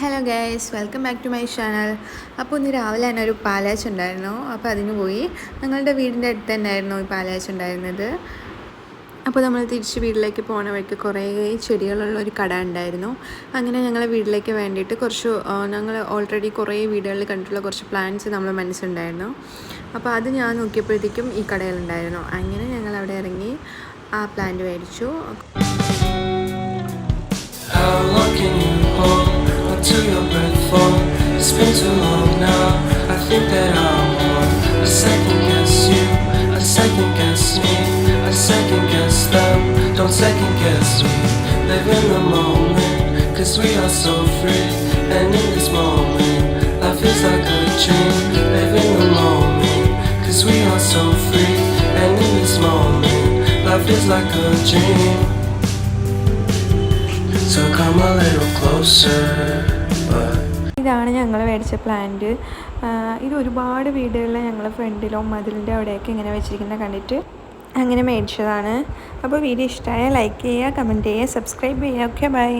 Hello guys, welcome back to my channel. അപ്പോൾ ഇന്ന് രാവിലെ തന്നെ ഒരു പാലാച്ച് ഉണ്ടായിരുന്നു. അപ്പോൾ അതിന് പോയി. ഞങ്ങളുടെ വീടിൻ്റെ അടുത്ത് തന്നെയായിരുന്നു ഈ പാലാച്ച് ഉണ്ടായിരുന്നത്. അപ്പോൾ നമ്മൾ തിരിച്ച് വീട്ടിലേക്ക് പോകുന്ന വഴിക്ക് കുറേ ചെടികളുള്ള ഒരു കട ഉണ്ടായിരുന്നു. അങ്ങനെ ഞങ്ങളെ വീട്ടിലേക്ക് വേണ്ടിയിട്ട് ഞങ്ങൾ ഓൾറെഡി കുറേ വീടുകളിൽ കണ്ടിട്ടുള്ള കുറച്ച് പ്ലാന്റ്സ് നമ്മളെ മനസ്സിലുണ്ടായിരുന്നു. അപ്പോൾ അത് ഞാൻ നോക്കിയപ്പോഴത്തേക്കും ഈ കടയിലുണ്ടായിരുന്നു. അങ്ങനെ ഞങ്ങൾ അവിടെ ഇറങ്ങി ആ പ്ലാന്റ് മേടിച്ചു. To your breath for it's been too long now. I think that I want a second guess you, a second guess me, a second guess them. Don't second guess me. Live in the moment, cause we are so free. And in this moment, life is like a dream. Live in the moment, cause we are so free. And in this moment, life is like a dream. So come a little closer. ഇതാണ് ഞങ്ങൾ മേടിച്ച plant. ഇത് ഒരുപാട് വീടുകളിൽ ഞങ്ങൾ ഫ്രണ്ടിലോ മതിലിൻ്റെ അവിടെയൊക്കെ ഇങ്ങനെ വെച്ചിരിക്കുന്നത് കണ്ടിട്ട് അങ്ങനെ മേടിച്ചതാണ്. അപ്പോൾ വീഡിയോ ഇഷ്ടമായ ലൈക്ക് ചെയ്യുക, കമൻറ്റ് ചെയ്യുക, സബ്സ്ക്രൈബ് ചെയ്യുക. Okay, by.